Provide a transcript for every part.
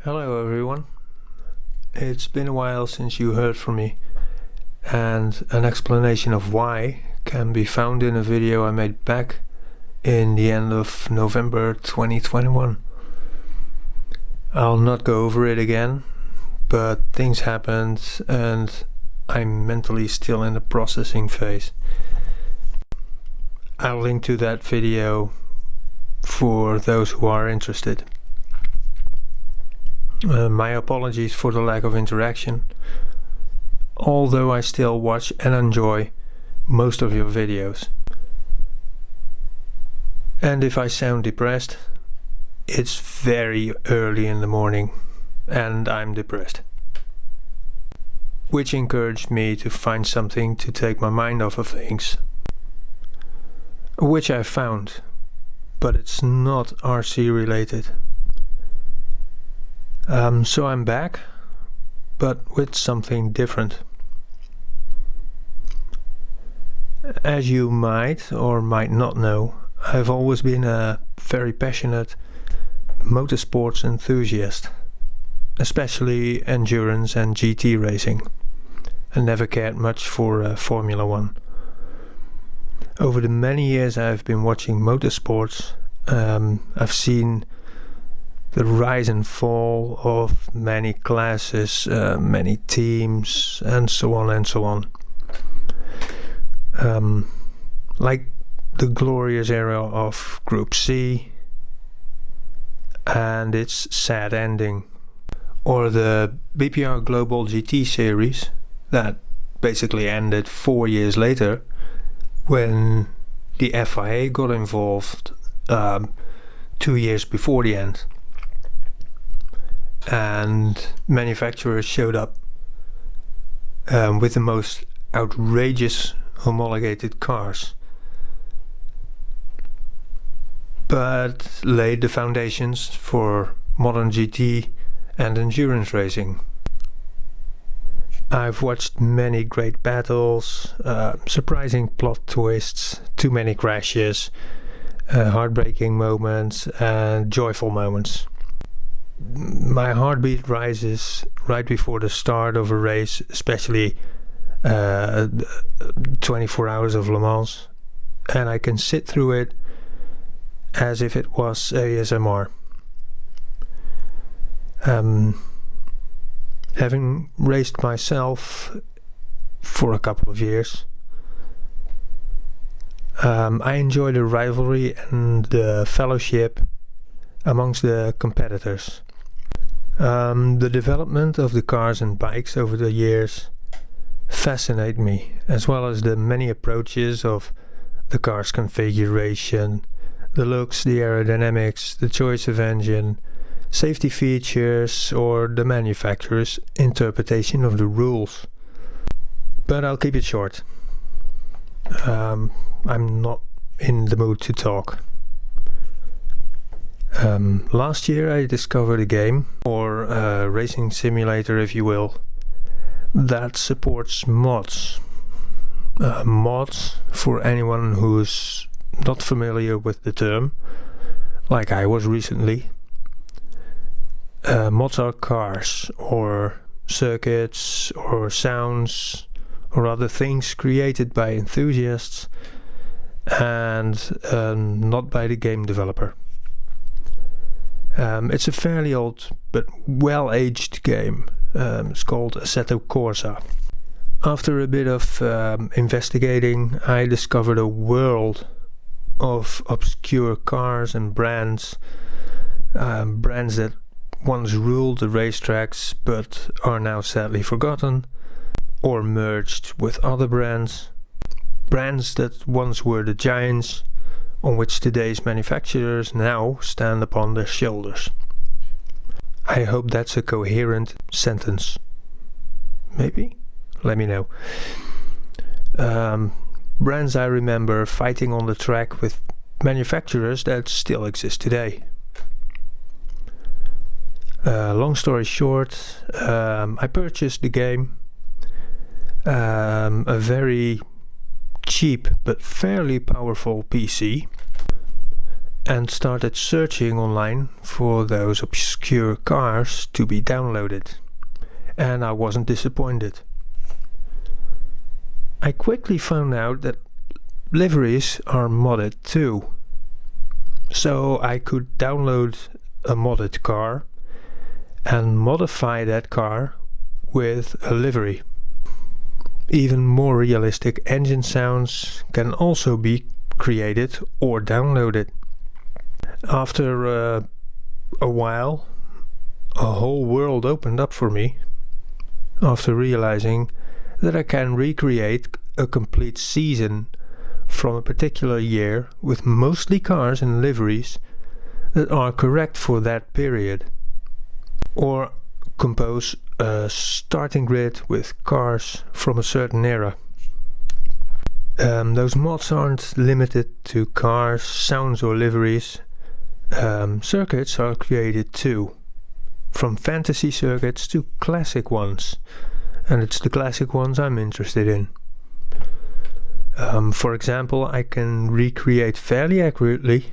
Hello everyone. It's been a while since you heard from me, and an explanation of why can be found in a video I made back in the end of November 2021. I'll not go over it again, but things happened and I'm mentally still in the processing phase. I'll link to that video for those who are interested. My apologies for the lack of interaction, although I still watch and enjoy most of your videos. And if I sound depressed, it's very early in the morning and I'm depressed. Which encouraged me to find something to take my mind off of things. Which I found, but it's not RC related. So I'm back, but with something different. As you might or might not know, I've always been a very passionate motorsports enthusiast, especially endurance and GT racing, and never cared much for Formula 1. Over the many years I've been watching motorsports, I've seen the rise and fall of many classes, many teams, and so on and so on. Like the glorious era of Group C and its sad ending, or the BPR Global GT series that basically ended 4 years later when the FIA got involved 2 years before the end. And manufacturers showed up with the most outrageous homologated cars, but laid the foundations for modern GT and endurance racing. I've watched many great battles, surprising plot twists, too many crashes, heartbreaking moments and joyful moments. My heartbeat rises right before the start of a race, especially 24 hours of Le Mans, and I can sit through it as if it was ASMR. Having raced myself for a couple of years, I enjoy the rivalry and the fellowship amongst the competitors. The development of the cars and bikes over the years fascinate me, as well as the many approaches of the car's configuration, the looks, the aerodynamics, the choice of engine, safety features, or the manufacturer's interpretation of the rules. But I'll keep it short. I'm not in the mood to talk. Last year I discovered a game, or a racing simulator if you will, that supports mods. Mods, for anyone who's not familiar with the term, like I was recently, mods are cars, or circuits, or sounds, or other things created by enthusiasts and not by the game developer. It's a fairly old but well-aged game. It's called Assetto Corsa. After a bit of investigating, I discovered a world of obscure cars and brands that once ruled the racetracks but are now sadly forgotten or merged with other brands that once were the giants on which today's manufacturers now stand upon their shoulders. I hope that's a coherent sentence. Maybe? Let me know. Brands I remember fighting on the track with manufacturers that still exist today. Long story short, I purchased the game, a very cheap but fairly powerful PC, and started searching online for those obscure cars to be downloaded, and I wasn't disappointed. I quickly found out that liveries are modded too, so I could download a modded car and modify that car with a livery. Even more realistic engine sounds can also be created or downloaded. After a while, a whole world opened up for me after realizing that I can recreate a complete season from a particular year with mostly cars and liveries that are correct for that period, or compose a starting grid with cars from a certain era. Those mods aren't limited to cars, sounds or liveries. Circuits are created too, from fantasy circuits to classic ones, and it's the classic ones I'm interested in. For example, I can recreate fairly accurately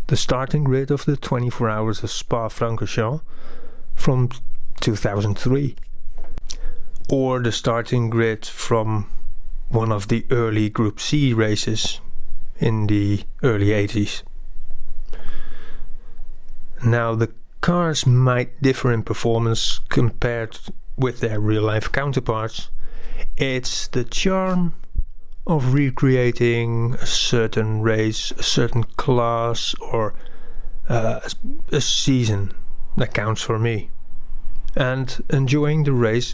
the starting grid of the 24 Hours of Spa-Francorchamps from 2003, or the starting grid from one of the early Group C races in the early 80s. Now, the cars might differ in performance compared with their real-life counterparts. It's the charm of recreating a certain race, a certain class, or a season that counts for me, and enjoying the race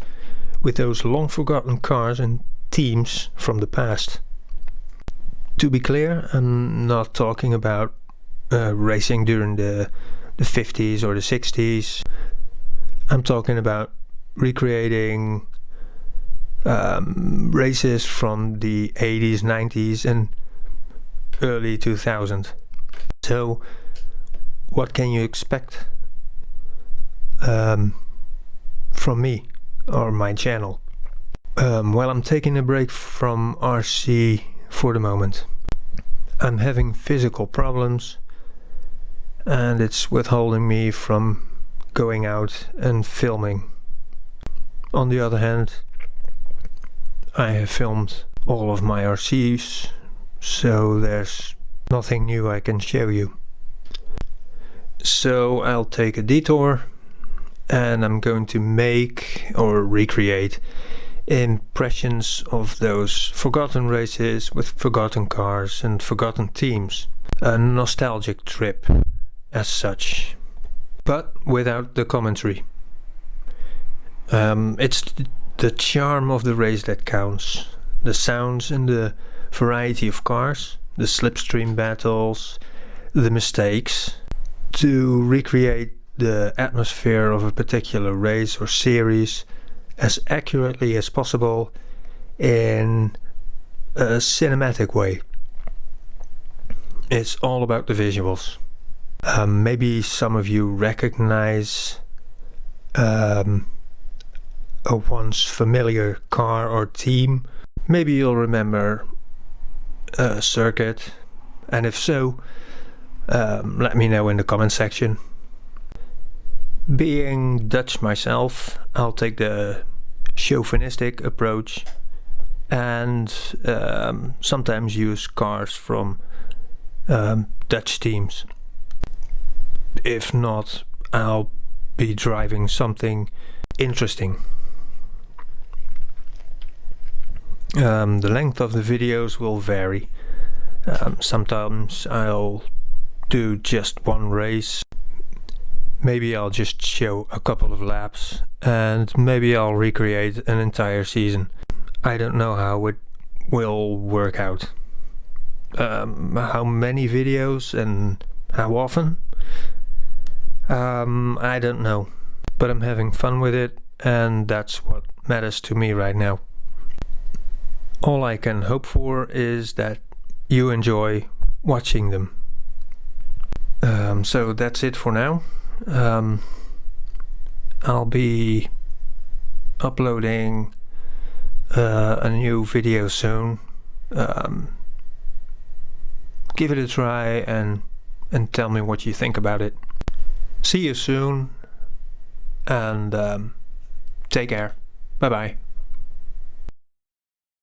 with those long-forgotten cars and teams from the past. To be clear, I'm not talking about racing during the 50s or the 60s. I'm talking about recreating races from the 80s, 90s and early 2000s. So what can you expect from me or my channel? Well, I'm taking a break from RC for the moment. I'm having physical problems and it's withholding me from going out and filming. On the other hand, I have filmed all of my RCs, so there's nothing new I can show you. So I'll take a detour and I'm going to make or recreate impressions of those forgotten races with forgotten cars and forgotten teams. A nostalgic trip as such, but without the commentary. It's the charm of the race that counts. The sounds and the variety of cars, the slipstream battles, the mistakes. To recreate the atmosphere of a particular race or series as accurately as possible in a cinematic way. It's all about the visuals. Maybe some of you recognize a once familiar car or team. Maybe you'll remember a circuit, and if so, let me know in the comment section. Being Dutch myself, I'll take the chauvinistic approach and sometimes use cars from Dutch teams. If not, I'll be driving something interesting. The length of the videos will vary. Sometimes I'll do just one race. Maybe I'll just show a couple of laps, and maybe I'll recreate an entire season. I don't know how it will work out. How many videos and how often? I don't know, but I'm having fun with it, and that's what matters to me right now. All I can hope for is that you enjoy watching them. So that's it for now. I'll be uploading a new video soon. Give it a try and and tell me what you think about it. See you soon, and take care. Bye bye.